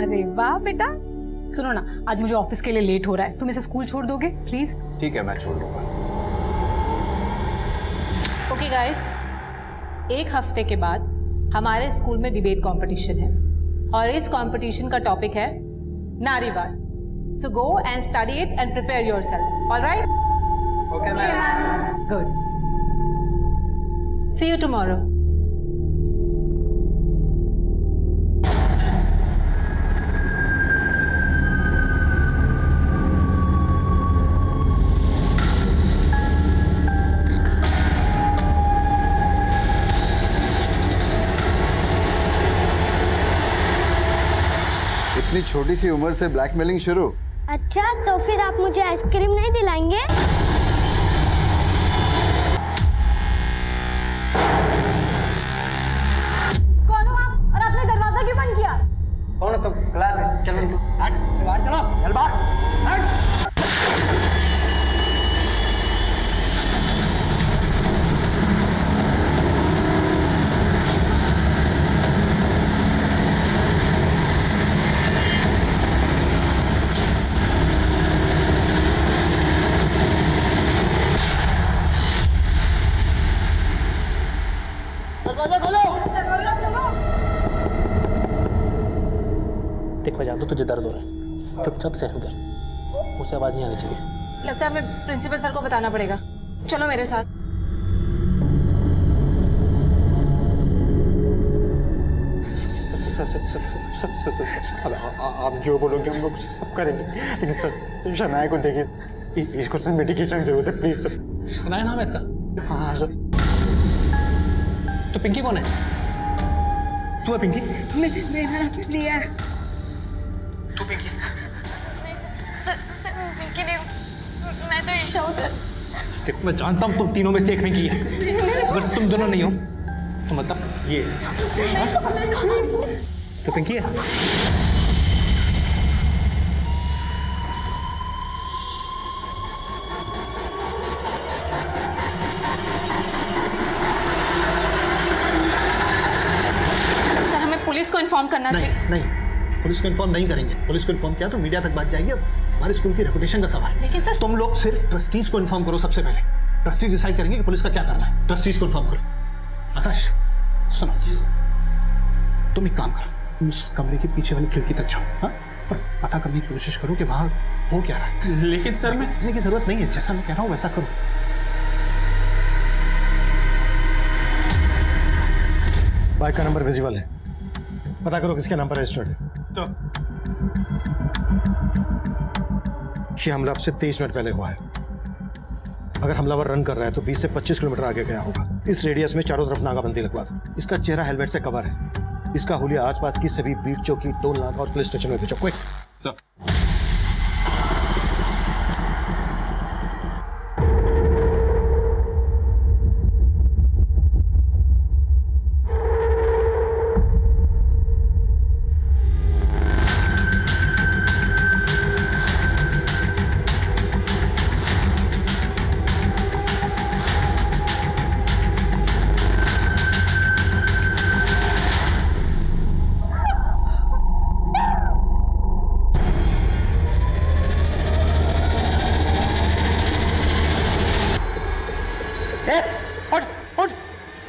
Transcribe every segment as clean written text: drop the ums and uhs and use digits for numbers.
अरे वाह बेटा। सुनो ना, आज मुझे ऑफिस के लिए लेट हो रहा है, तुम इसे स्कूल छोड़ दोगे प्लीज? ठीक है, मैं छोड़ दूंगा। ओके गाइस, एक हफ्ते के बाद हमारे स्कूल में डिबेट कंपटीशन है और इस कंपटीशन का टॉपिक है नारीवाद। So go and study it and prepare yourself. Alright? Okay ma'am. Good. See you tomorrow. इतनी छोटी सी उम्र से ब्लैकमेलिंग शुरू? अच्छा, तो फिर आप मुझे आइसक्रीम नहीं दिलाएंगे? कौन हो आप और आपने दरवाजा क्यों बंद किया? कौन है तुम? क्लास है, चलो बाहर चलो, चल बाहर। दरवाजा खोलो। देख मैं जानता हूँ तुझे दर्द हो रहा है, चुपचाप सहन कर, मुझसे आवाज नहीं आनी चाहिए। लगता है हमें प्रिंसिपल सर को बताना पड़ेगा। चलो मेरे साथ। आप जो बोलोगे हम लोग सब करेंगे, लेकिन सर शनाया को देखिए, इसको सर मेडिकेशन की जरूरत है, प्लीज सर। शनाया नाम है इसका? हाँ सर। तो पिंकी कौन है? तू है पिंकी? मेरा नाम प्रिया। तू पिंकी? सर पिंकी नहीं, मैं तो ईशा हूँ सर। देख मैं जानता हूँ तुम तीनों में से एक में की है, अगर तुम दोनों नहीं हो तो मतलब ये तो पिंकी है। सर हमें पुलिस को इन्फॉर्म करना चाहिए। नहीं, पुलिस को इन्फॉर्म नहीं करेंगे। पुलिस को इन्फॉर्म किया तो मीडिया तक बात जाएगी। अब हमारे स्कूल की रेपुटेशन का सवाल है। लेकिन सर तुम लोग सिर्फ ट्रस्टीज को इन्फॉर्म करो सबसे पहले। ट्रस्टी डिसाइड करेंगे कि पुलिस का क्या करना है। ट्रस्टीज को इन्फॉर्म करो। आकाश सुनो जी सर, तुम एक काम करो, उस कमरे के पीछे वाली खिड़की तक जाओ, हाँ, और पता करने की कोशिश करो कि वहां हो क्या रहा है। लेकिन सर मैं किसी की जरूरत नहीं है, जैसा मैं कह रहा हूँ वैसा करो। बाइक का नंबर विजिबल है, पता करो किसके नाम पर रजिस्टर्ड है। तो ये हमला अब से 23 मिनट पहले हुआ है। अगर हमलावर रन कर रहा है तो 20 से 25 किलोमीटर आगे गया होगा। इस रेडियस में चारों तरफ नाकाबंदी लगवा दो। इसका चेहरा हेलमेट से कवर है। इसका हुलिया आसपास की सभी बीट चौकी, टोल नाका और पुलिस स्टेशन में भेजो। Quick sir.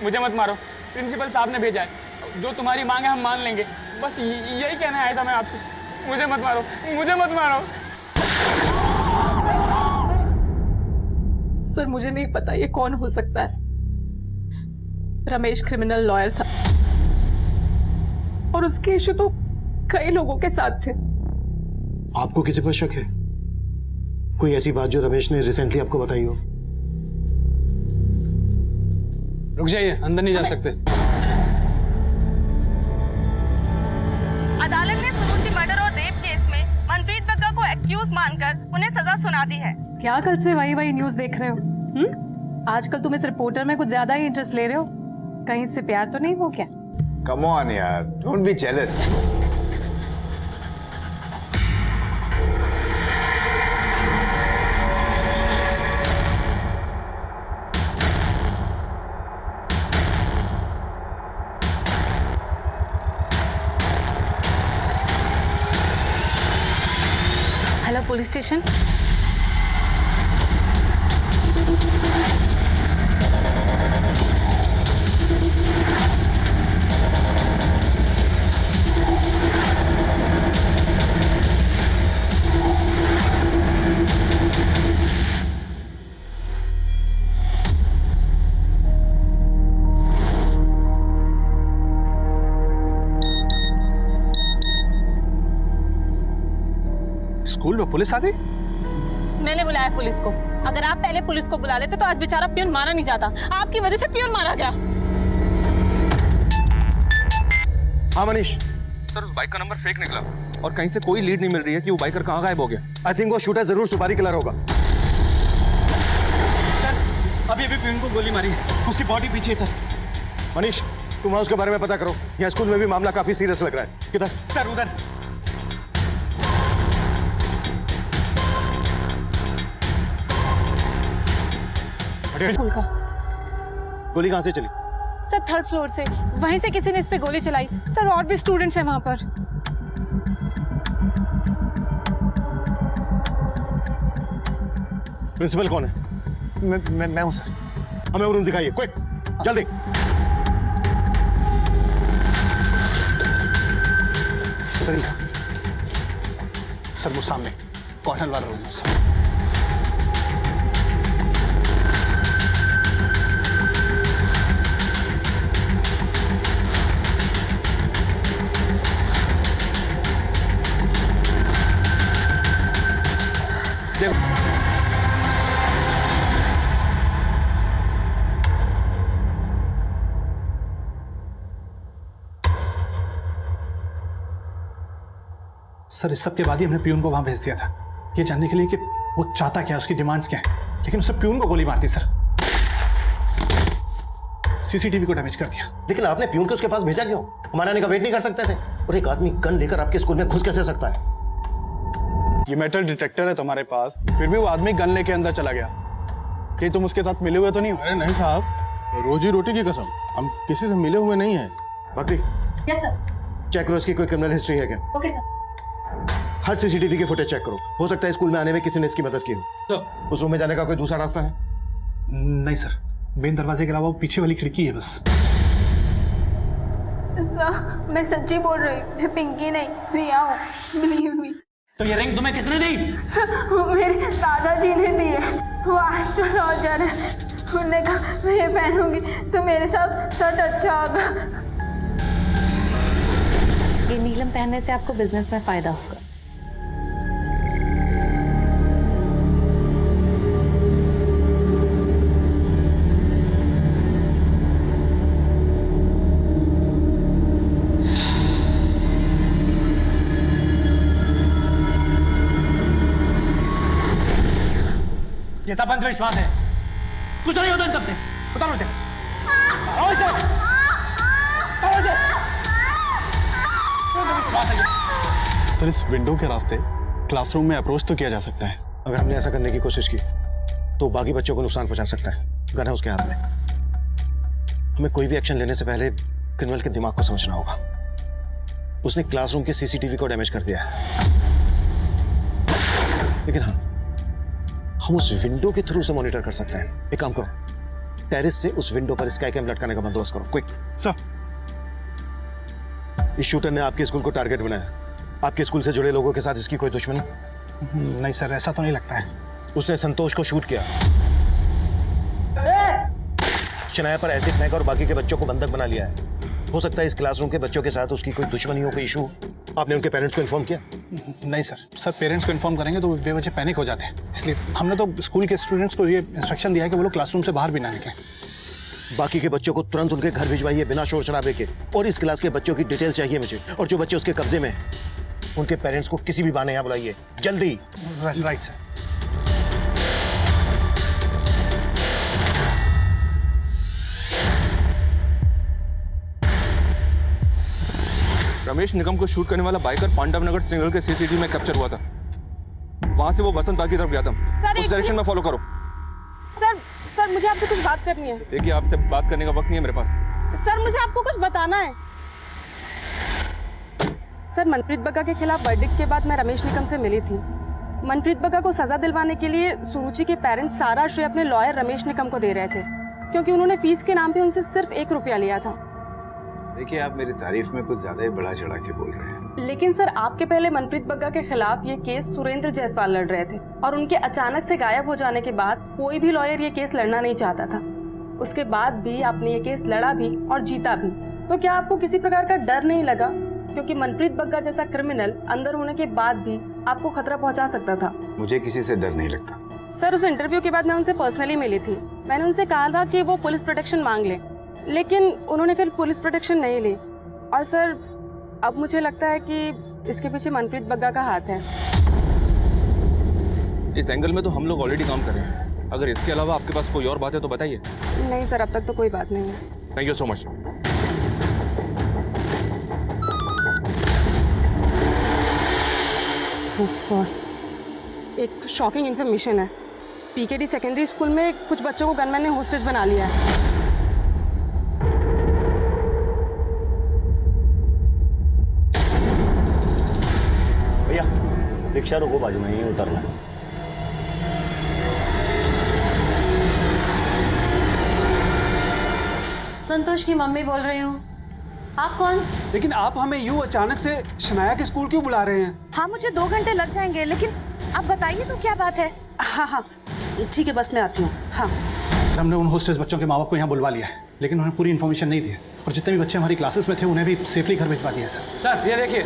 मुझे मत मारो, प्रिंसिपल साहब ने भेजा है। जो तुम्हारी मांग है हम मान लेंगे, बस यही कहना आया था मैं आपसे। मुझे मत मारो, मुझे मत मारो। सर मुझे नहीं पता ये कौन हो सकता है। रमेश क्रिमिनल लॉयर था और उसके इशू तो कई लोगों के साथ थे। आपको किसी पर शक है? कोई ऐसी बात जो रमेश ने रिसेंटली आपको बताई हो? रुक जाइए, अंदर नहीं जा सकते। अदालत ने सुरुचि मर्डर और रेप केस में मनप्रीत बग्गा को एक्यूज मानकर उन्हें सजा सुना दी है। क्या कल से वही न्यूज देख रहे हो? आजकल तुम इस रिपोर्टर में कुछ ज्यादा ही इंटरेस्ट ले रहे हो। कहीं से प्यार तो नहीं हो क्या? कम ऑन यार, don't be jealous. Police station. School में पुलिस आ गई? मैंने बुलाया पुलिस को। अगर आप पहले पुलिस को बुला लेते तो आज बेचारा पियून मारा नहीं जाता। आपकी वजह से पियून मारा गया। हाँ मनीष, सर उस बाइक का नंबर फेक निकला और कहीं से कोई लीड नहीं मिल रही है कि वो बाइकर कहाँ गायब हो गया। आई थिंक वो शूटर जरूर सुपारी किलर होगा। सर अभी अभी पियून को गोली मारी है, उसकी बॉडी पीछे है सर। मनीष, तुम उसके बारे में पता करो। यहाँ स्कूल में भी मामला काफी सीरियस लग रहा है। किधर? सर उधर। स्कूल का। गोली कहाँ से चली? सर 3rd फ्लोर से। वहीं से किसी ने इस पे गोली चलाई। सर और भी स्टूडेंट्स हैं वहां पर। प्रिंसिपल कौन है? मैं हूं सर। हमें वो रूम दिखाइए, क्विक, जल्दी। सर सर वो सामने कॉटन वाला रूम है सर। सर इस सब के बाद ही हमने पियून को वहां भेज दिया था, ये जानने के लिए कि वो चाहता क्या, उसकी डिमांड्स क्या है, लेकिन उसने पियून को गोली मार दी सर। सीसीटीवी को डैमेज कर दिया। लेकिन आपने पियून को उसके पास भेजा क्यों? हमारे आने का वेट नहीं कर सकते थे? और एक आदमी गन लेकर आपके स्कूल में घुस कैसे सकता है? ये मेटल डिटेक्टर है तुम्हारे पास, फिर भी वो आदमी गन लेके अंदर चला गया। कि तुम उसके साथ मिले हुए तो नहीं हो? अरे नहीं साहब, रोजी रोटी की कसम, हम किसी से मिले हुए नहीं हैं। भक्ति, यस सर। चेक करो इसकी कोई क्रिमिनल हिस्ट्री है क्या? Okay sir. हर सीसीटीवी की फुटेज चेक करो, हो सकता है स्कूल में आने में किसी ने इसकी मदद की हो। उस रूम में जाने का कोई दूसरा रास्ता है? नहीं सर, मेन दरवाजे के अलावा वो पीछे वाली खिड़की है बस। सर मैं सच्ची बोल रही हूँ, मैं पिंकी नहीं प्रिया हूँ, बिलीव मी। तो ये रिंग तुम्हें किसने दी? वो मेरे दादाजी ने दी है, वो एस्ट्रोलॉजर है। उन्होंने कहा मैं ये पहनूंगी तो मेरे साथ सच अच्छा होगा। ये नीलम पहनने से आपको बिजनेस में फायदा होगा। ये सब अंधविश्वास है, कुछ नहीं होता इन सबसे। उतारो इसे, उतारो इसे, उतारो इसे। अंधविश्वास है ये। सर इस विंडो के रास्ते क्लासरूम में अप्रोच तो किया जा सकता है। अगर हमने ऐसा करने की कोशिश की तो बाकी बच्चों को नुकसान पहुंचा सकता है। गन है उसके हाथ में। हमें कोई भी एक्शन लेने से पहले क्रिमिनल के दिमाग को समझना होगा। उसने क्लासरूम के सीसीटीवी को डैमेज कर दिया है, लेकिन हाँ, हम उस विंडो के थ्रू से मॉनिटर कर सकते हैं। एक काम करो, टेरेस से उस विंडो पर स्काई कैम लटकाने का बंदोबस्त करो, क्विक। सर इस शूटर ने आपके स्कूल को टारगेट बनाया। आपके स्कूल से जुड़े लोगों के साथ इसकी कोई दुश्मनी? नहीं सर, ऐसा तो नहीं लगता है। उसने संतोष को शूट किया, शनाया पर एसिड फेंका और बाकी के बच्चों को बंधक बना लिया है। हो सकता है इस क्लासरूम के बच्चों के साथ उसकी कोई दुश्मनी हो, कोई इशू। आपने उनके पेरेंट्स को इन्फॉर्म किया? नहीं सर, पेरेंट्स को इन्फॉर्म करेंगे तो वे बच्चे पैनिक हो जाते हैं, इसलिए हमने तो स्कूल के स्टूडेंट्स को ये इंस्ट्रक्शन दिया है कि वो लोग क्लासरूम से बाहर भी ना निकलें। बाकी के बच्चों को तुरंत उनके घर भिजवाइए बिना शोर शराबे के, और इस क्लास के बच्चों की डिटेल चाहिए मुझे, और जो बच्चे उसके कब्जे में हैं उनके पेरेंट्स को किसी भी बहाने यहाँ बुलाइए, जल्दी। Right sir. रमेश निगम को शूट करने वाला बाइकर पांडव नगर सिग्नल के सीसीटीवी में कैप्चर हुआ था। वहां से वो बसंत बाग की तरफ गया था। उस डायरेक्शन में फॉलो करो। सर मुझे आपसे कुछ बात करनी है। देखिए, आपसे बात करने का वक्त नहीं है मेरे पास। सर मुझे आपको कुछ बताना है। सर मनप्रीत बग्गा के खिलाफ वर्डिक्ट के बाद मैं रमेश निगम से मिली थी। मनप्रीत बग्गा को सजा दिलवाने के लिए सुरुचि के पेरेंट्स सारा श्रेय अपने लॉयर रमेश निकम को दे रहे थे, क्योंकि उन्होंने फीस के नाम पे उनसे सिर्फ 1 रुपया लिया था। देखिए, आप मेरी तारीफ में कुछ ज्यादा ही बढ़ा चढ़ा के बोल रहे हैं। लेकिन सर, आपके पहले मनप्रीत बग्गा के खिलाफ ये केस सुरेंद्र जायसवाल लड़ रहे थे, और उनके अचानक से गायब हो जाने के बाद कोई भी लॉयर ये केस लड़ना नहीं चाहता था। उसके बाद भी आपने ये केस लड़ा भी और जीता भी, तो क्या आपको किसी प्रकार का डर नहीं लगा? क्योंकि मनप्रीत बग्गा जैसा क्रिमिनल अंदर होने के बाद भी आपको खतरा पहुंचा सकता था। मुझे किसी से डर नहीं लगता। सर, उस इंटरव्यू के बाद मैं उनसे पर्सनली मिली थी। मैंने उनसे कहा था कि वो पुलिस प्रोटेक्शन मांग ले, लेकिन उन्होंने फिर पुलिस प्रोटेक्शन नहीं ली। और सर, अब मुझे लगता है कि इसके पीछे मनप्रीत बग्गा का हाथ है। इस एंगल में तो हम लोग ऑलरेडी काम कर रहे हैं। अगर इसके अलावा आपके पास कोई और बात है तो बताइए। नहीं सर, अब तक तो कोई बात नहीं है। Thank you so much. एक शॉकिंग इन्फॉर्मेशन है। पीकेडी सेकेंडरी स्कूल में कुछ बच्चों को गनमैन ने होस्टेज बना लिया है। भैया रिक्शा रोको, बाजू में ही उतरना है। संतोष की मम्मी बोल रही हूँ। आप कौन? लेकिन आप हमें यूं अचानक से शनाया के स्कूल क्यों बुला रहे हैं? हाँ, मुझे 2 घंटे लग जाएंगे, लेकिन आप बताइए तो क्या बात है? हाँ, ठीक है, बस मैं आती हूँ। हाँ, हमने उन होस्टेज बच्चों के माँ बाप को यहाँ बुलवा लिया है, लेकिन उन्हें पूरी इन्फॉर्मेशन नहीं दी है, और जितने भी बच्चे हमारी क्लासेस में थे उन्हें भी सेफली घर भिजवा दिया है। सर, ये देखिए,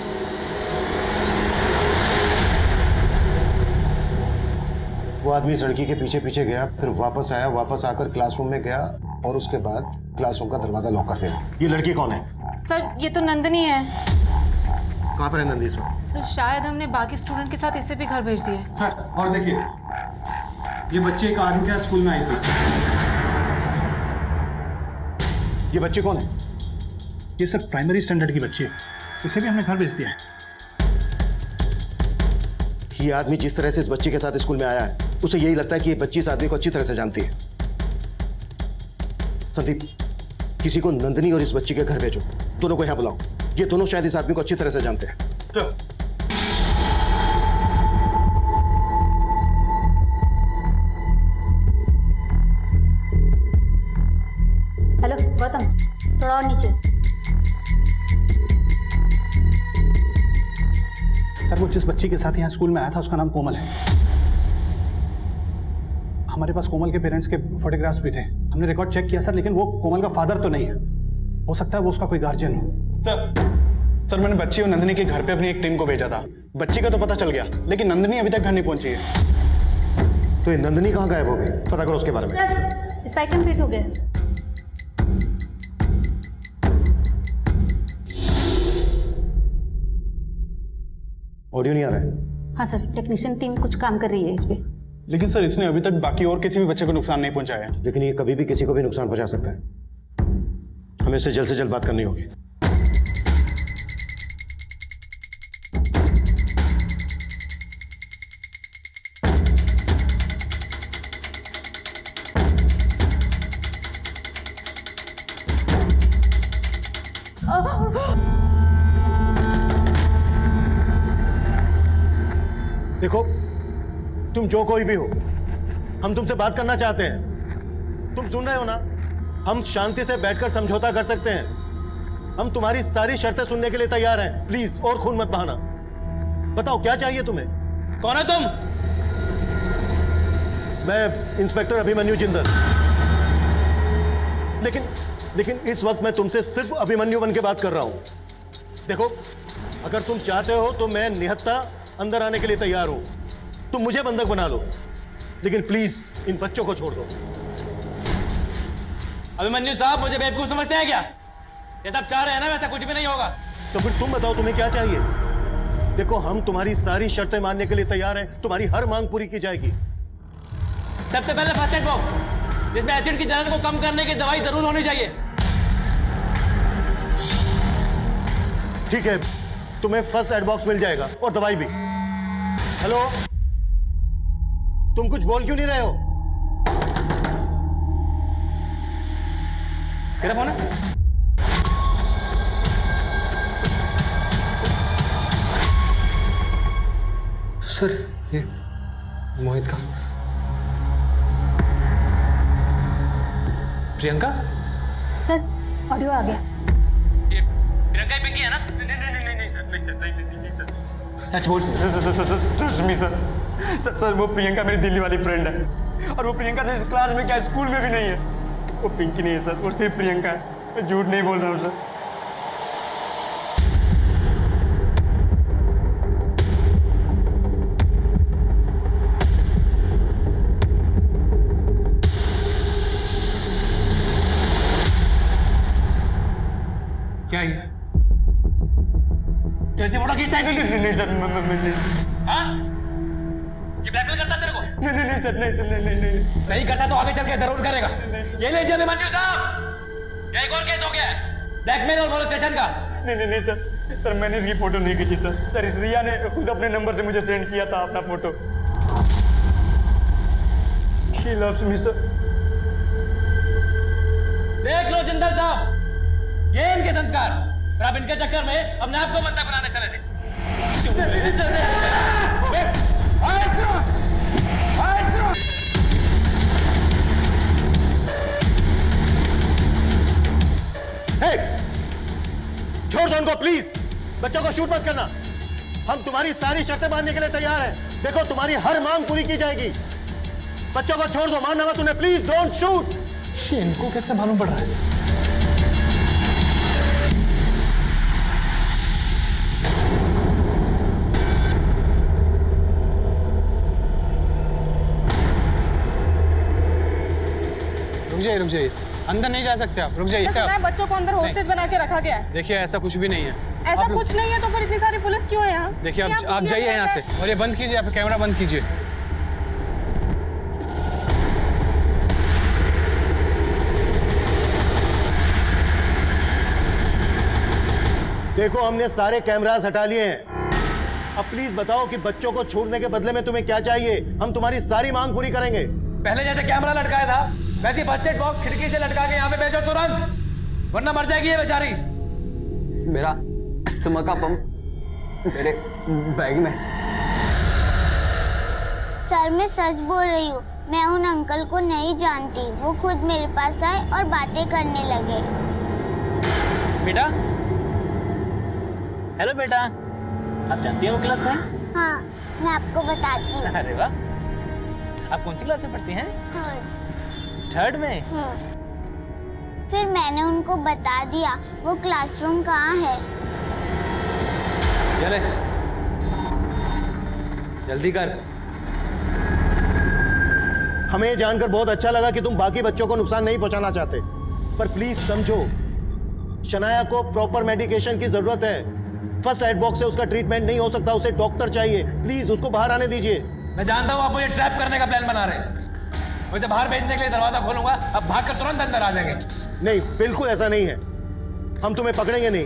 वो आदमी इस लड़की के पीछे पीछे गया, फिर वापस आया, वापस आकर क्लासरूम में गया, और उसके बाद क्लासरूम का दरवाजा लॉक कर दिया। ये लड़की कौन है? सर, ये तो नंदनी है। कहाँ पर है नंदी इस वक्त? सर, शायद हमने बाकी स्टूडेंट के साथ इसे भी घर भेज दिया। सर, और देखिए, ये बच्चे एक आदमी के स्कूल में आए थे। ये बच्चे कौन है? ये सर प्राइमरी स्टैंडर्ड की बच्ची है, इसे भी हमने घर भेज दिया है। ये आदमी जिस तरह से इस बच्ची के साथ स्कूल में आया है, उसे यही लगता है कि ये बच्ची इस आदमी को अच्छी तरह से जानती है। संदीप, किसी को नंदनी और इस बच्ची के घर भेजो, दोनों को यहाँ बुलाओ। ये दोनों शायद इस आदमी को अच्छी तरह से जानते हैं। हेलो गौतम, थोड़ा और नीचे। सर, वो जिस बच्ची के साथ यहाँ स्कूल में आया था उसका नाम कोमल है। हमारे पास कोमल के पेरेंट्स के फोटोग्राफ्स भी थे, हमने रिकॉर्ड चेक किया सर, लेकिन वो कोमल का फादर तो नहीं है। हो सकता है वो उसका कोई गार्जियन हो। सर, मैंने बच्ची और नंदिनी के घर पे अपनी एक टीम को भेजा था। बच्ची का तो पता चल गया, लेकिन नंदिनी अभी तक घर नहीं पहुंची है। तो ये नंदिनी कहाँ गायब हो गई? पता करो उसके बारे में। सर, स्पाइकन फिट हो गया। ऑडियो नहीं आ रहा है? हाँ सर, टेक्नीशियन टीम कुछ काम कर रही है इस पे। लेकिन सर, इसने अभी तक बाकी और किसी भी बच्चे को नुकसान नहीं पहुंचाया है। लेकिन ये कभी भी किसी को भी नुकसान पहुंचा सकता है। हमें इससे जल्द से जल्द बात करनी होगी। देखो, तुम जो कोई भी हो, हम तुमसे बात करना चाहते हैं। तुम सुन रहे हो ना? हम शांति से बैठकर समझौता कर सकते हैं। हम तुम्हारी सारी शर्तें सुनने के लिए तैयार हैं। प्लीज और खून मत बहाना। बताओ क्या चाहिए तुम्हें? कौन है तुम? मैं इंस्पेक्टर अभिमन्यु जिंदल। लेकिन इस वक्त मैं तुमसे सिर्फ अभिमन्यु बन के बात कर रहा हूं। देखो, अगर तुम चाहते हो तो मैं निहत्था अंदर आने के लिए तैयार हूं। तुम मुझे बंधक बना लो, लेकिन प्लीज इन बच्चों को छोड़ दो। अभिमन्यु साहब, मुझे बेवकूफ समझते हैं क्या? ये सब चाह रहे हैं ना, वैसा कुछ भी नहीं होगा। तो फिर तुम बताओ तुम्हें क्या चाहिए? देखो, हम तुम्हारी सारी शर्तें मानने के लिए तैयार हैं। तुम्हारी हर मांग पूरी की जाएगी। सबसे पहले फर्स्ट एड बॉक्स, जिसमें एसिड की जलन को कम करने की दवाई जरूर होनी चाहिए। ठीक है, तुम्हें फर्स्ट एड बॉक्स मिल जाएगा और दवाई भी। हेलो, तुम कुछ बोल क्यों नहीं रहे हो? तेरा फोन है? सर, ये मोहित का। प्रियंका? सर ऑडियो आ गया। ये प्रियंका ही पिंकी है ना? नहीं सर, नहीं सर, नहीं सर। सच बोल ट्रस्ट मी सर। सर वो प्रियंका मेरी दिल्ली वाली फ्रेंड है, और वो प्रियंका से इस क्लास में क्या स्कूल में भी नहीं है। वो पिंकी नहीं है सर, वो सिर्फ प्रियंका है। मैं झूठ नहीं बोल रहा हूँ सर। क्या ये? कैसे फोटो खींचता है? नहीं सर, हाँ? ये ब्लैकमेल करता है तेरे को? नहीं सर, नहीं। नहीं करता तो आगे चल के जरूर करेगा। ये ले जेल में मंजू साहब, ये एक और केस हो गया है, ब्लैकमेल और मोलेस्टेशन का। नहीं सर, मैंने इसकी फोटो नहीं खींची सर। इस रिया ने खुद अपने नंबर से मुझे सेंड किया था अपना photo. She loves me sir. देख लो जिंदल साहब, ये इनके संस्कार, और आप इनके चक्कर में अपने आप को बंदा बनाने चले थे। छोड़ दो उनको प्लीज, बच्चों को शूट मत करना। हम तुम्हारी सारी शर्तें मानने के लिए तैयार हैं। देखो तुम्हारी हर मांग पूरी की जाएगी। बच्चों को छोड़ दो, मानना मत उन्हें, प्लीज डोंट शूट। इनको कैसे मालूम पड़ रहा है? रुक जाइए, अंदर नहीं जा सकते आप, रुक जाइए। बच्चों को अंदर हॉस्टेज बना के रखा गया है। देखिए ऐसा कुछ भी नहीं है। ऐसा कुछ नहीं है तो फिर इतनी सारी पुलिस क्यों है यहाँ? देखिए आप जाइए यहाँ से, और ये बंद कीजिए, आप कैमरा बंद कीजिए। देखो हमने सारे कैमरास हटा लिए हैं। अब प्लीज बताओ कि बच्चों को छोड़ने के बदले में तुम्हें क्या चाहिए। हम तुम्हारी सारी मांग पूरी करेंगे। पहले जैसे कैमरा लटकाया था वैसे फर्स्ट एड बॉक्स खिड़की से लटका के यहाँ पे भेजो तुरंत, वरना मर जाएगी ये बेचारी। मेरा अस्थमा का पंप मेरे बैग में। सर मैं सच बोल रही हूँ, मैं उन अंकल को नहीं जानती। वो खुद मेरे पास आए और बातें करने लगे। बेटा, हेलो बेटा, आप जानती हो वो क्लास का है? हाँ मैं आपको बताती हूँ। अरे वाह, आप कौन सी क्लास में पढ़ती हैं? थर्ड में? फिर मैंने उनको बता दिया वो क्लासरूम कहाँ है। चले जल्दी कर। हमें ये जानकर बहुत अच्छा लगा कि तुम बाकी बच्चों को नुकसान नहीं पहुंचाना चाहते, पर प्लीज समझो शनाया को प्रॉपर मेडिकेशन की जरूरत है। फर्स्ट एड बॉक्स से उसका ट्रीटमेंट नहीं हो सकता, उसे डॉक्टर चाहिए। प्लीज उसको बाहर आने दीजिए। मैं जानता हूँ आप मुझे ट्रैप करने का प्लान बना रहे हैं। मुझे बाहर भेजने के लिए दरवाजा खोलूंगा, अब भागकर तुरंत अंदर आ जाएंगे। नहीं, बिल्कुल ऐसा नहीं है। हम तुम्हें पकड़ेंगे नहीं,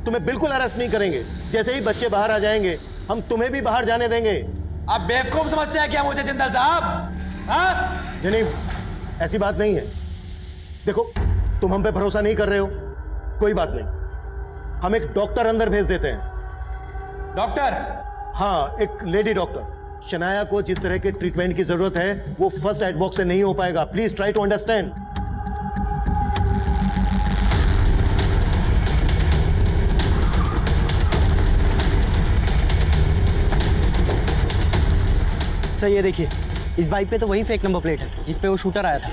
तुम्हें बिल्कुल अरेस्ट नहीं करेंगे। जैसे ही बच्चे बाहर आ जाएंगे हम तुम्हें भी बाहर जाने देंगे। आप बेवकूफ समझते हैं क्या मुझे जिंदल साहब? हाँ? नहीं, ऐसी बात नहीं है। देखो तुम हम पे भरोसा नहीं कर रहे हो, कोई बात नहीं, हम एक डॉक्टर अंदर भेज देते हैं। डॉक्टर? हाँ, एक लेडी डॉक्टर। शनाया को जिस तरह के ट्रीटमेंट की जरूरत है वो फर्स्ट एड बॉक्स से नहीं हो पाएगा। Please try to understand. Sir ये देखिए, इस बाइक पे तो वही फेक नंबर प्लेट है जिस पे वो शूटर आया था।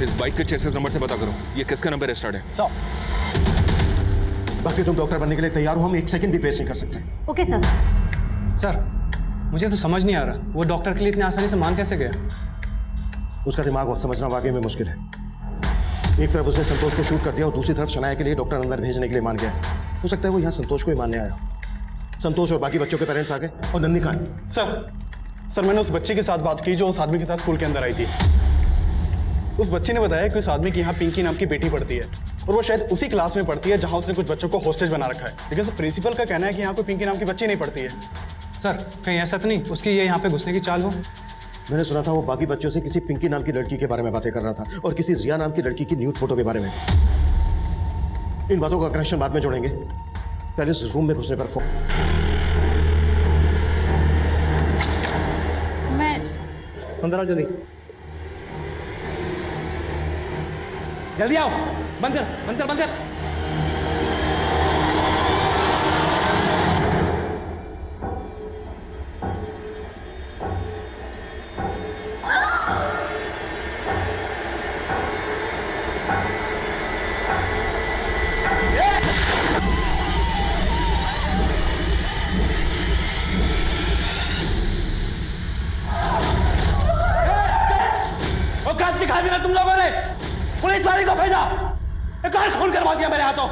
इस बाइक के चेसिस नंबर से पता करो ये किसका नंबर रजिस्टर्ड है। बाकी तुम डॉक्टर बनने के लिए तैयार हो, हम एक सेकंड भी वेस्ट नहीं कर सकते। Okay sir. सर मुझे तो समझ नहीं आ रहा, वो डॉक्टर के लिए इतनी आसानी से मान कैसे गया? उसका दिमाग समझना वाकई में मुश्किल है। एक तरफ उसने संतोष को शूट कर दिया और दूसरी तरफ शनाया के लिए डॉक्टर अंदर भेजने के लिए मान गया। हो सकता है वो यहाँ संतोष को ही मानने आया। संतोष और बाकी बच्चों के पेरेंट्स आ गए और नंदी कहाँ है? सर मैंने उस बच्चे के साथ बात की जो उस आदमी के साथ स्कूल के अंदर आई थी। उस बच्चे ने बताया कि उस आदमी की यहाँ पिंकी नाम की बेटी पढ़ती है और वो शायद उसी क्लास में पढ़ती है जहाँ उसने कुछ बच्चों को हॉस्टेज बना रखा है। लेकिन सर प्रिंसिपल का कहना है कि यहाँ पे पिंकी नाम की बच्ची नहीं पढ़ती है। सर कहीं ऐसा तो नहीं उसकी ये यहाँ पे घुसने की चाल हो? मैंने सुना था वो बाकी बच्चों से किसी पिंकी नाम की लड़की के बारे में बातें कर रहा था और किसी रिया नाम की लड़की की न्यूड फोटो के बारे में। इन बातों का कनेक्शन बाद में जोड़ेंगे, पहले इस रूम में घुसने पर फोन। अंदर आओ जल्दी, जल्दी आओ, बंद कर बंद कर बंद कर। औकात दिखा दिया तुम लोगों ने, पुलिस वाले को भेजा, एक और खून करवा दिया मेरे हाथों।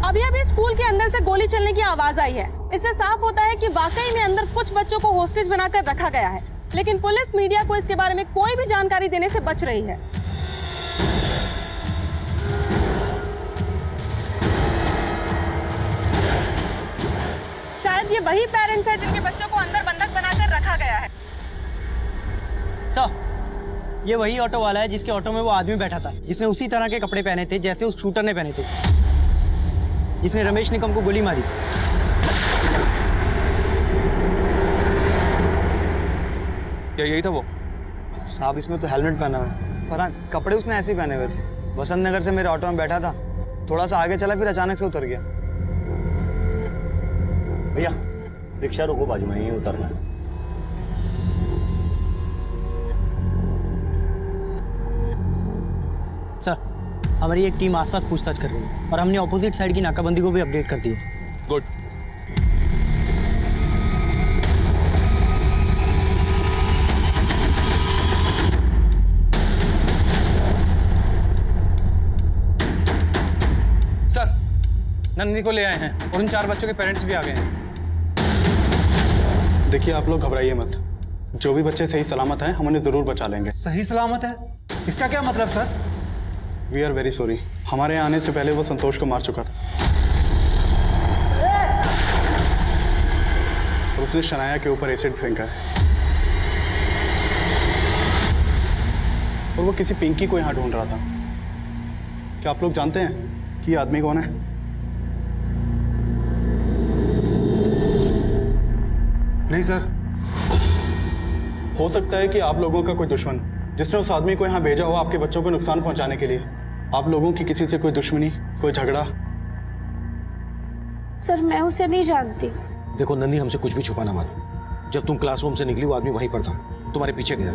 अभी अभी स्कूल के अंदर से गोली चलने की आवाज आई है। इससे साफ होता है कि वाकई में अंदर कुछ बच्चों को होस्टेज बनाकर रखा गया है, लेकिन पुलिस मीडिया को इसके बारे में कोई भी जानकारी देने से बच रही है। शायद ये वही पेरेंट्स हैं जिनके बच्चों को अंदर बंधक बनाकर रखा गया है। सर, ये वही ऑटो वाला है जिसके ऑटो में वो आदमी बैठा था, जिसने उसी तरह के कपड़े पहने थे जैसे उस शूटर ने पहने थे, जिसने रमेश निकम को गोली मारी। क्या यही था वो? साहब, इसमें तो हेलमेट पहना हुआ है, पर हाँ कपड़े उसने ऐसे ही पहने हुए थे। बसंत नगर से मेरे ऑटो में बैठा था, थोड़ा सा आगे चला, फिर अचानक से उतर गया। भैया रिक्शा रोको, बाजू में ही उतरना है। सर, हमारी एक टीम आसपास पूछताछ कर रही है और हमने ऑपोजिट साइड की नाकाबंदी को भी अपडेट कर दी है। गुड। सर, नंदिनी को ले आए हैं और उन 4 बच्चों के पेरेंट्स भी आ गए हैं। देखिए, आप लोग घबराइए मत, जो भी बच्चे सही सलामत हैं हम उन्हें जरूर बचा लेंगे। सही सलामत है? इसका क्या मतलब sir? We are very sorry, हमारे आने से पहले वो संतोष को मार चुका था और उसने शनाया के ऊपर एसिड फेंका है और वो किसी पिंकी को यहाँ ढूंढ रहा था। क्या आप लोग जानते हैं कि ये आदमी कौन है? नहीं सर। हो सकता है कि आप लोगों का कोई दुश्मन जिसने उस आदमी को यहाँ भेजा हो आपके बच्चों को नुकसान पहुंचाने के लिए। आप लोगों की किसी से कोई दुश्मनी, कोई झगड़ा? सर, मैं उसे नहीं जानती। देखो नंदी, हमसे कुछ भी छुपाना मत। जब तुम क्लासरूम से निकली वो आदमी वहीं पर था, तुम्हारे पीछे गया।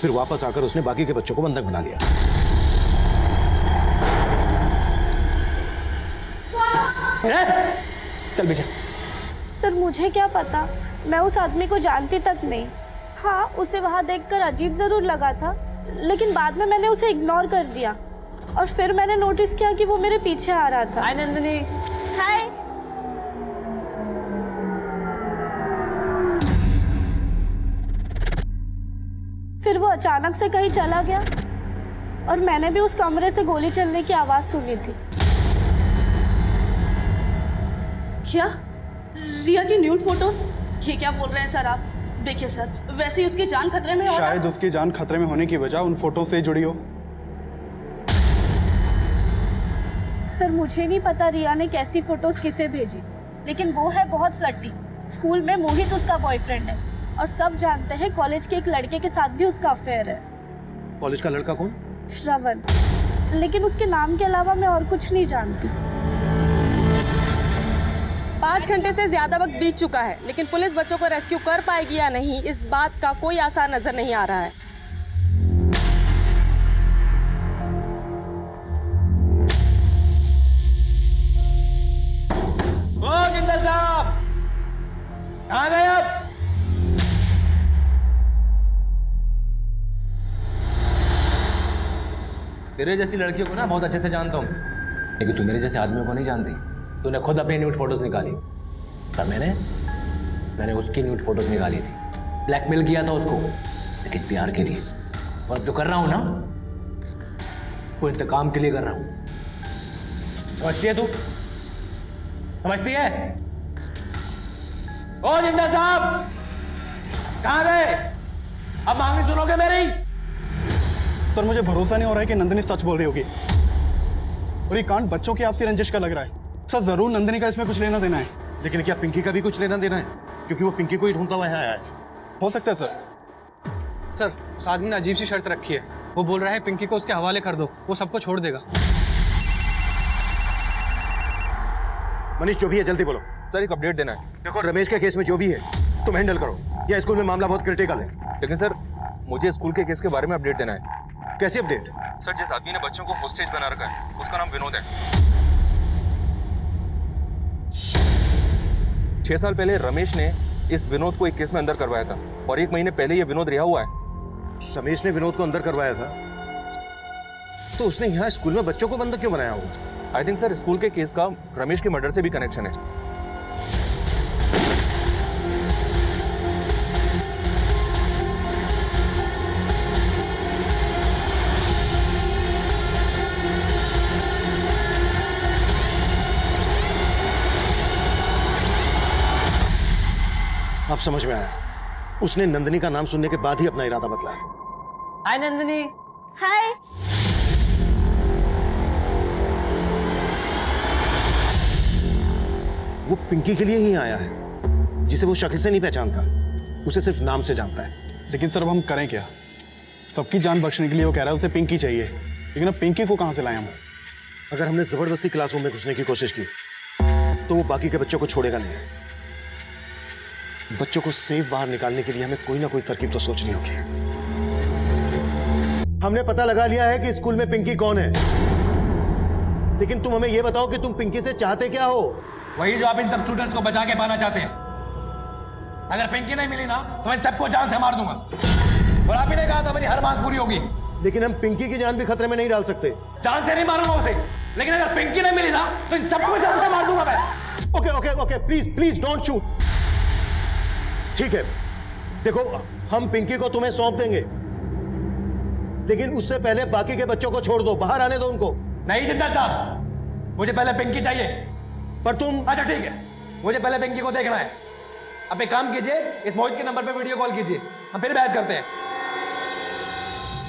फिर वापस आकर उसने बाकी के बच्चों को बंधक बना लिया। चल पीछे। सर, मुझे क्या पता, मैं उस आदमी को जानती तक नहीं। हाँ, उसे वहाँ देखकर अजीब जरूर लगा था, लेकिन बाद में मैंने उसे इग्नोर कर दिया और फिर मैंने नोटिस किया कि वो मेरे पीछे आ रहा था। हाय नंदिनी। हाय। फिर वो अचानक से कहीं चला गया और मैंने भी उस कमरे से गोली चलने की आवाज सुनी थी। क्या रिया की न्यूड फोटोज? ये क्या बोल रहे हैं सर आप? देखिए सर, वैसे ही उसकी जान खतरे में है। शायद उसकी जान खतरे में होने की वजह उन फोटो से जुड़ी हो। सर, मुझे नहीं पता रिया ने कैसी फोटोज किसे भेजी, लेकिन वो है बहुत फ्लर्टी। स्कूल में मोहित उसका बॉयफ्रेंड है और सब जानते हैं कॉलेज के एक लड़के के साथ भी उसका अफेयर है। कॉलेज का लड़का कौन? श्रवण, लेकिन उसके नाम के अलावा मैं और कुछ नहीं जानती। 5 घंटे से ज्यादा वक्त बीत चुका है, लेकिन पुलिस बच्चों को रेस्क्यू कर पाएगी या नहीं, इस बात का कोई आसार नजर नहीं आ रहा है। ओ जिंदल साहब, कहाँ गए आप? तेरे जैसी लड़कियों को ना बहुत अच्छे से जानता हूँ, लेकिन तू मेरे जैसे आदमियों को नहीं जानती। तूने खुद अपनी न्यूड फोटोज निकाली पर मैंने उसकी न्यूड फोटोज निकाली थी। ब्लैकमेल किया था उसको, लेकिन प्यार के लिए। और अब जो कर रहा हूँ ना, वो इंतकाम के लिए कर रहा हूँ। समझती है तू? समझती है? ओ जिंदल साहब, कहाँ गए? अब मांगनी सुनोगे मेरी? सर, मुझे भरोसा नहीं हो रहा है कि नंदिनी सच बोल रही होगी। और ये कांड बच्चों की आपसी रंजिश का लग रहा है। सर जरूर नंदिनी का इसमें कुछ लेना देना है। लेकिन क्या पिंकी का भी कुछ लेना देना है? क्योंकि वो पिंकी को ही ढूंढता हुआ यहाँ आया है। हो सकता है सर। सर उस आदमी ने अजीब सी शर्त रखी है। वो बोल रहा है पिंकी को उसके हवाले कर दो, वो सबको छोड़ देगा। मनीष जो भी है जल्दी बोलो। सर एक अपडेट देना है। देखो रमेश के केस में जो भी है तुम हैंडल करो। यह स्कूल में मामला बहुत क्रिटिकल है। लेकिन सर मुझे स्कूल के केस के बारे में अपडेट देना है। कैसी अपडेट? सर जिस आदमी ने बच्चों को होस्टेज बना रखा है उसका नाम विनोद है। 6 साल पहले रमेश ने इस विनोद को एक केस में अंदर करवाया था और 1 महीने पहले ये विनोद रिहा हुआ है। रमेश ने विनोद को अंदर करवाया था तो उसने यहाँ स्कूल में बच्चों को बंधक क्यों बनाया होगा? आई थिंक सर स्कूल के केस का रमेश के मर्डर से भी कनेक्शन है। अब समझ में आया। उसने नंदिनी का नाम सुनने के बाद ही अपना इरादा बदला। हाय नंदिनी। हाय। वो पिंकी के लिए ही आया है जिसे वो शक्ल से नहीं पहचानता, उसे सिर्फ नाम से जानता है। लेकिन सर अब हम करें क्या? सबकी जान बख्शने के लिए वो कह रहा है उसे पिंकी चाहिए, लेकिन अब पिंकी को कहां से लाएं हम? अगर हमने जबरदस्ती क्लासरूम में घुसने की कोशिश की तो वो बाकी के बच्चों को छोड़ेगा नहीं। बच्चों को सेफ बाहर निकालने के लिए हमें कोई ना कोई तरकीब तो सोचनी होगी। हमने पता लगा लिया है कि स्कूल में पिंकी कौन है, लेकिन तुम हमें यह बताओ कि तुम पिंकी से चाहते क्या हो? वही जो आप इन सब स्टूडेंट्स को बचा के पाना चाहते हैं। अगर पिंकी नहीं मिली ना तो इन सबको जान से मार दूंगा। और आप ही ने कहा था मेरी हर मांग पूरी होगी। लेकिन हम पिंकी की जान भी खतरे में नहीं डाल सकते। जान से नहीं मारूंगा उसे, लेकिन अगर पिंकी नहीं मिली ना तो इन सबको जान से मार दूंगा मैं। Okay okay okay please please don't shoot. ठीक है देखो हम पिंकी को तुम्हें सौंप देंगे, लेकिन उससे पहले बाकी के बच्चों को छोड़ दो, बाहर आने दो उनको। नहीं जिंदल साहब, मुझे पहले पिंकी चाहिए। पर तुम अच्छा ठीक है, मुझे पहले पिंकी को देखना है। अब एक काम कीजिए, इस मोहित के नंबर पे वीडियो कॉल कीजिए, हम फिर बहस करते हैं।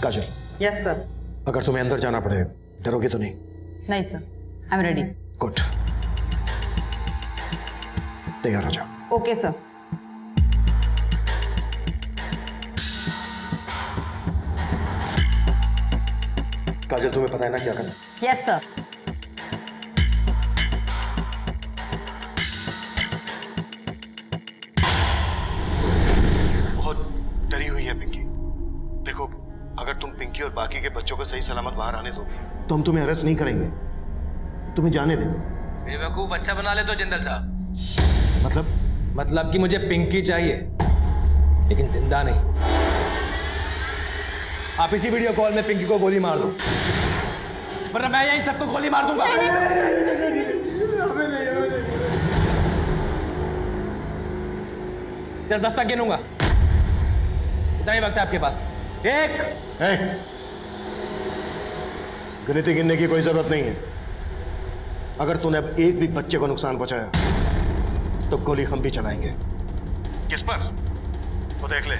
काजल। Yes sir. अगर तुम्हें अंदर जाना पड़े डरोगे तो नहीं? नहीं sir, I am ready. Good, तैयार हो जाओ। Okay sir. काजल तुम्हें पता है ना क्या करना? Yes sir. बहुत डरी हुई है पिंकी। देखो अगर तुम पिंकी और बाकी के बच्चों को सही सलामत बाहर आने दोगे तो हम तुम्हें अरेस्ट नहीं करेंगे, तुम्हें जाने देंगे। बेवकूफ अच्छा बना ले तो जिंदल साहब। मतलब कि मुझे पिंकी चाहिए लेकिन जिंदा नहीं। आप इसी वीडियो कॉल में पिंकी को गोली मार दो, वरना मैं यहीं सबको गोली मार दूंगा। इधर 10 तक गिनूंगा, इतना ही वक्त है आपके पास। 1। गिनती गिनने की कोई जरूरत नहीं है। अगर तूने अब एक भी बच्चे को नुकसान पहुंचाया तो गोली हम भी चलाएंगे। किस पर? वो देख ले।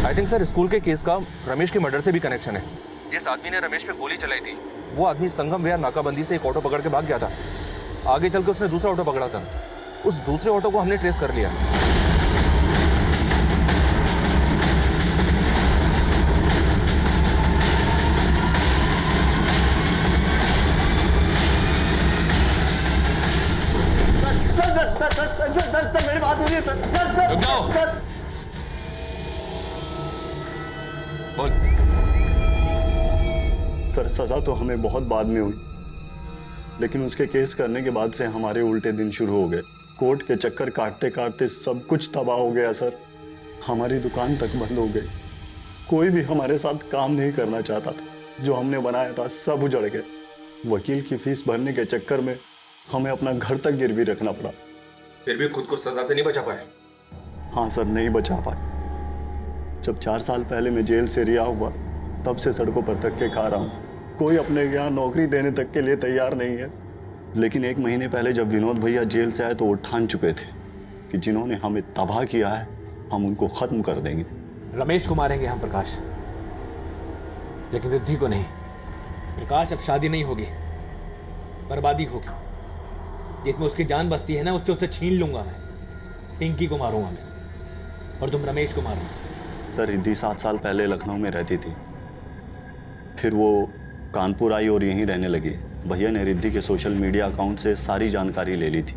आई थिंक सर स्कूल के केस का रमेश के मर्डर से भी कनेक्शन है। जिस आदमी ने रमेश पे गोली चलाई थी वो आदमी संगम विहार नाकाबंदी से एक ऑटो पकड़ के भाग गया था। आगे चल के उसने दूसरा ऑटो पकड़ा था। उस दूसरे ऑटो को हमने ट्रेस कर लिया। सर मेरी बात सुनिए सर। बोल। सर सजा तो हमें बहुत बाद में हुई, लेकिन उसके केस करने के बाद से हमारे उल्टे दिन शुरू हो गए। कोर्ट के चक्कर काटते काटते सब कुछ तबाह हो गया सर। हमारी दुकान तक बंद हो गई। कोई भी हमारे साथ काम नहीं करना चाहता था। जो हमने बनाया था सब उजड़ गए। वकील की फीस भरने के चक्कर में हमें अपना घर तक गिरवी रखना पड़ा। फिर भी खुद को सजा से नहीं बचा पाए? हाँ सर, नहीं बचा पाए। जब 4 साल पहले मैं जेल से रिहा हुआ तब से सड़कों पर धक्के खा रहा हूँ। कोई अपने यहाँ नौकरी देने तक के लिए तैयार नहीं है। लेकिन 1 महीने पहले जब विनोद भैया जेल से आए तो वो ठान चुके थे कि जिन्होंने हमें तबाह किया है हम उनको खत्म कर देंगे। रमेश को मारेंगे हम प्रकाश, लेकिन रिद्धि को नहीं। प्रकाश, अब शादी नहीं होगी, बर्बादी होगी। जिसमें उसकी जान बसती है ना, उससे उसे छीन लूंगा मैं। पिंकी को मारूंगा मैं, और तुम रमेश को मारूंगा। सर, रिद्धि 7 साल पहले लखनऊ में रहती थी, फिर वो कानपुर आई और यहीं रहने लगी। भैया ने रिद्धि के सोशल मीडिया अकाउंट से सारी जानकारी ले ली थी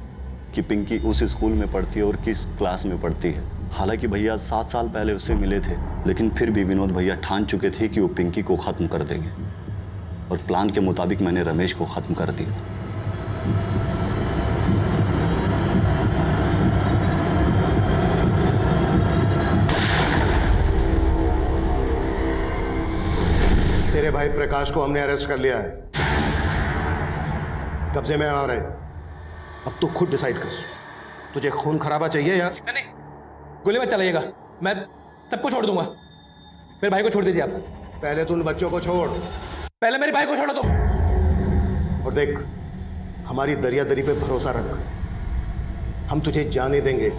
कि पिंकी उस स्कूल में पढ़ती है और किस क्लास में पढ़ती है। हालांकि भैया 7 साल पहले उससे मिले थे, लेकिन फिर भी विनोद भैया ठान चुके थे कि वो पिंकी को ख़त्म कर देंगे, और प्लान के मुताबिक मैंने रमेश को ख़त्म कर दिया। तेरे भाई प्रकाश को हमने अरेस्ट कर लिया है, कब्जे में आ रहे। अब तू खुद डिसाइड कर, तुझे खून खराबा चाहिए या नहीं, गोली मत चलाइएगा, मैं सबको छोड़ दूंगा। मेरे भाई को छोड़ दीजिए आप। पहले तू उन बच्चों को छोड़, पहले मेरे भाई को छोड़ो तुम। और देख, हमारी दरियादरी पे भरोसा रख, हम तुझे जाने देंगे।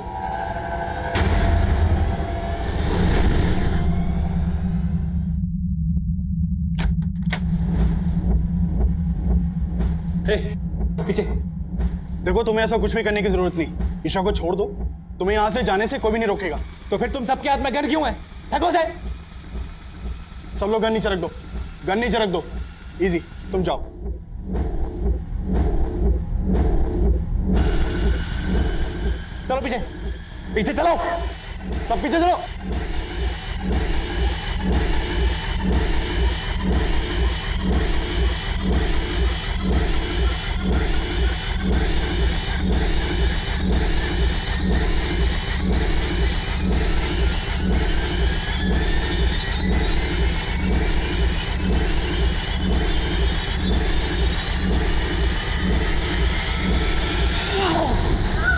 पीछे देखो, तुम्हें ऐसा कुछ भी करने की जरूरत नहीं। ईशा को छोड़ दो, तुम्हें यहाँ से जाने से कोई भी नहीं रोकेगा। तो फिर तुम सबके हाथ में गन क्यों है? फेंको से। सब लोग गन नीचे रख दो, गन नीचे रख दो। इजी, तुम जाओ। चलो पीछे, पीछे चलो, सब पीछे चलो।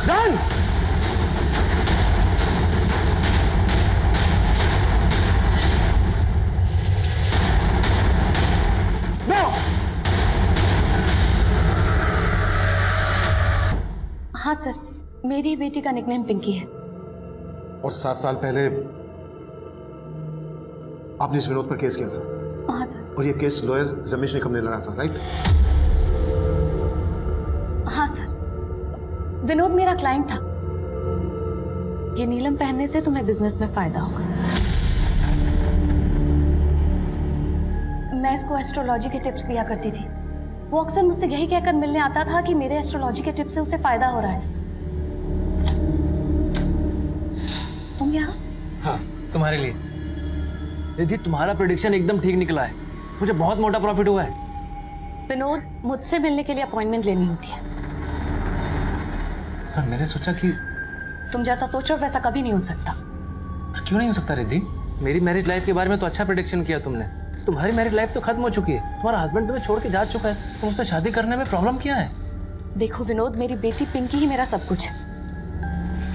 Run! हाँ सर, मेरी बेटी का निकनेम पिंकी है। और 7 साल पहले आपने इस विनोद पर केस किया था। हाँ सर। और ये केस लॉयर रमेश निकम ने लड़ा था, राइट? हाँ सर, विनोद मेरा क्लाइंट था। ये नीलम पहनने से तुम्हें बिजनेस में फायदा होगा। मैं इसको एस्ट्रोलॉजी के टिप्स दिया करती थी। वो अक्सर मुझसे यही कहकर मिलने आता था कि मेरे एस्ट्रोलॉजी के टिप्स से उसे फायदा हो रहा है। तुम यहाँ? हाँ, तुम्हारे लिए। दीदी, तुम्हारा प्रेडिक्शन एकदम ठीक निकला है। मुझे बहुत मोटा प्रॉफिट हुआ है। विनोद, मुझसे मिलने के लिए अपॉइंटमेंट लेनी होती है। पर मैंने सोचा कि तुम जैसा सोच रहे हो वैसा कभी नहीं हो सकता। पर क्यों नहीं हो सकता रिद्धि? मेरी मैरिज लाइफ के बारे में तो अच्छा प्रेडिक्शन किया तुमने। तुम्हारी मैरिज लाइफ तो खत्म हो चुकी है, तुम्हारा हस्बैंड तुम्हें छोड़ के जा चुका है, तुम उससे शादी करने में प्रॉब्लम क्या है? देखो विनोद, मेरी बेटी पिंकी ही मेरा सब कुछ है।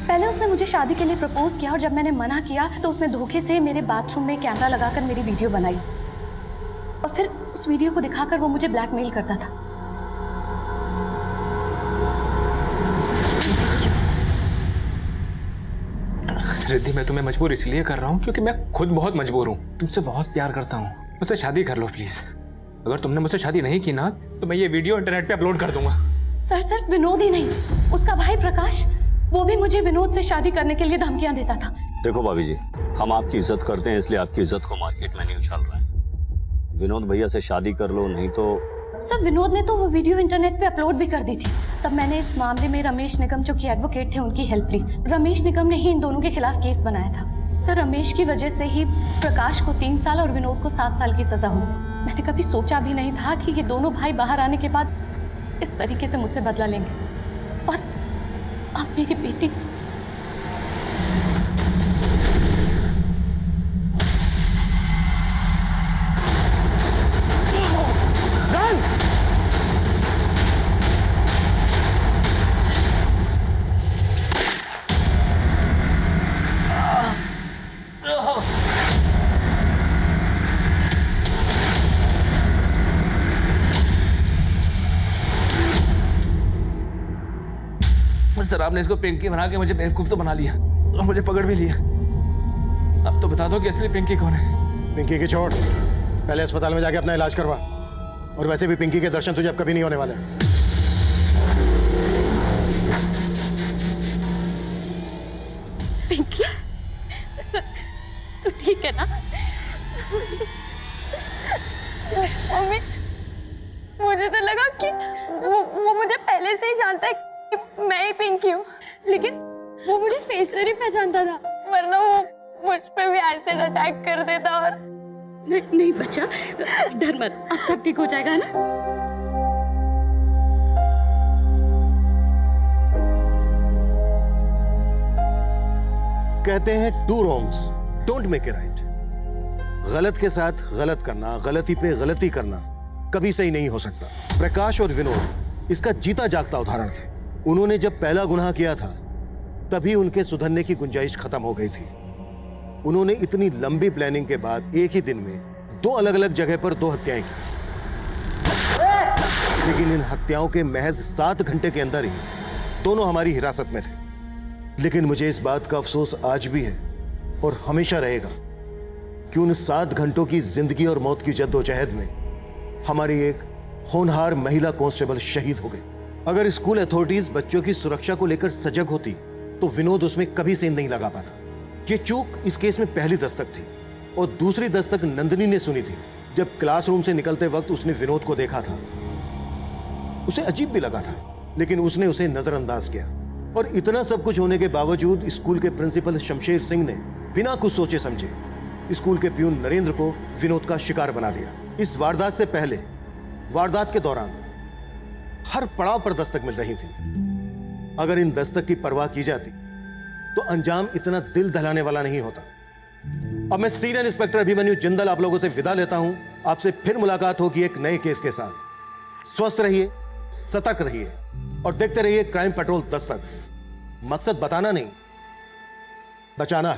पहले उसने मुझे शादी के लिए प्रपोज किया और जब मैंने मना किया तो उसने धोखे से मेरे बाथरूम में कैमरा लगाकर मेरी वीडियो बनाई और फिर उस वीडियो को दिखाकर वो मुझे ब्लैकमेल करता था। रिद्धि, मैं तुम्हें मजबूर इसलिए कर रहा हूँ क्योंकि मैं खुद बहुत मजबूर हूँ। तुमसे बहुत प्यार करता हूँ, मुझसे शादी कर लो प्लीज। अगर तुमने मुझसे शादी नहीं की ना तो मैं ये वीडियो इंटरनेट पे अपलोड कर दूंगा। सर, सिर्फ विनोद ही नहीं, उसका भाई प्रकाश, वो भी मुझे विनोद से शादी करने के लिए धमकियां देता था। देखो भाभी जी, हम आपकी इज्जत करते हैं, इसलिए आपकी इज्जत को मार्केट में नहीं उछाल रहे हैं। विनोद भैया से शादी कर लो, नहीं तो। सर, विनोद ने तो वो वीडियो इंटरनेट पे अपलोड भी कर दी थी। तब मैंने इस मामले में रमेश निगम, जो कि एडवोकेट थे, उनकी हेल्प ली। रमेश निगम ने ही इन दोनों के खिलाफ केस बनाया था। सर, रमेश की वजह से ही प्रकाश को 3 साल और विनोद को 7 साल की सजा हुई। मैंने कभी सोचा भी नहीं था कि ये दोनों भाई बाहर आने के बाद इस तरीके से मुझसे बदला लेंगे। और अब मेरी बेटी सर आपने इसको पिंकी बना के मुझे बेवकूफ तो बना लिया और मुझे पकड़ भी लिया। अब तो बता दो कि असली पिंकी कौन है। पिंकी की छोड़, पहले अस्पताल में जाके अपना इलाज करवा। और वैसे भी पिंकी के दर्शन तुझे अब कभी नहीं होने वाले। पिंकी, तू ठीक है ना? मम्मी, मुझे तो लगा कि वो मुझे पहले से ही जानता है कि मैं ही पिंकी हूँ, लेकिन वो मुझे फेस से नहीं पहचानता था, वरना वो मुझ पे भी एसिड अटैक कर देता। और नहीं बच्चा, डर मत, अब सब ठीक हो जाएगा ना। कहते हैं two wrongs don't make a right. गलत के साथ गलत करना, गलती पे गलती करना कभी सही नहीं हो सकता। प्रकाश और विनोद इसका जीता जागता उदाहरण थे। उन्होंने जब पहला गुनाह किया था तभी उनके सुधरने की गुंजाइश खत्म हो गई थी। उन्होंने इतनी लंबी प्लानिंग के बाद एक ही दिन में 2 अलग अलग जगह पर 2 हत्याएं की, लेकिन इन हत्याओं के महज 7 घंटे के अंदर ही दोनों हमारी हिरासत में थे। लेकिन मुझे इस बात का अफसोस आज भी है और हमेशा रहेगा कि उन 7 घंटों की जिंदगी और मौत की जद्दोजहद में हमारी एक होनहार महिला कांस्टेबल शहीद हो गई। अगर स्कूल अथॉरिटीज बच्चों की सुरक्षा को लेकर सजग होती तो विनोद उसमें कभी सेंध नहीं लगा पाता। ये चूक इस केस में पहली दस्तक थी और दूसरी दस्तक नंदिनी ने सुनी थी जब क्लासरूम से निकलते वक्त उसने विनोद को देखा था। उसे अजीब भी लगा था, लेकिन उसने उसे नजरअंदाज किया। और इतना सब कुछ होने के बावजूद स्कूल के प्रिंसिपल शमशेर सिंह ने बिना कुछ सोचे समझे स्कूल के प्यून नरेंद्र को विनोद का शिकार बना दिया। इस वारदात से पहले, वारदात के दौरान हर पड़ाव पर दस्तक मिल रही थी। अगर इन दस्तक की परवाह की जाती तो अंजाम इतना दिल दहलाने वाला नहीं होता। अब मैं सीनियर इंस्पेक्टर अभिमन्यु जिंदल आप लोगों से विदा लेता हूं। आपसे फिर मुलाकात होगी एक नए केस के साथ। स्वस्थ रहिए, सतर्क रहिए और देखते रहिए क्राइम पेट्रोल दस्तक। मकसद बताना नहीं, बचाना है।